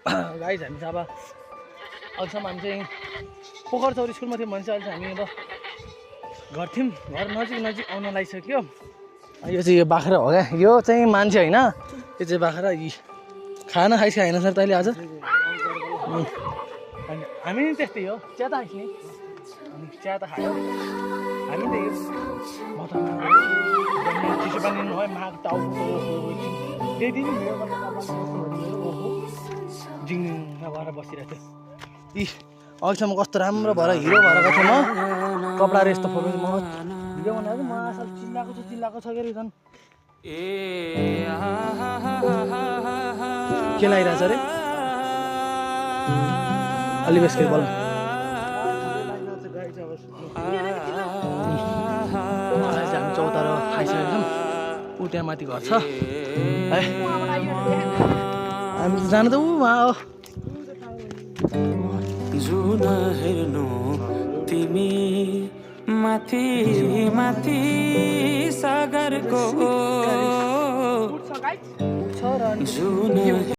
Guys हामी चाहिँ अब अहिलेसम्म हामी चाहिँ पोखर चौर स्कुलमा थियौँ भने चाहिँ अहिले हामी अब घर थियौँ। घर नजिक आउन लागिसक्यो। यो चाहिँ यो बाख्रा हो क्या, यो चाहिँ मान्छे होइन, यो चाहिँ बाख्रा। यी खाना खाइस होइन सर तैँले आज? हामी नि त्यस्तै हो, चिया त खाइस् नि? चिया त खायो हामी त। यो म त चिसो पानी नभए माग टाउको त्यही दिन जिङमा भएर बसिरहेको थियो। यी अहिलेसम्म कस्तो राम्रो भएर हिरो भएर गएको थिएँ म। कपडाहरू यस्तो फोटो म भिडियो बनाएको म असल चिल्लाएको छ के झन् के लागिरहेछ अरे अलि बेसकै बोल। हामी चौतारो खाइसकेको छौँ। त्यहाँ माथि घर छ है, हामी जानु त उहाँ हो। जुन हेर्नु तिमी माथि माथि सागरको जुन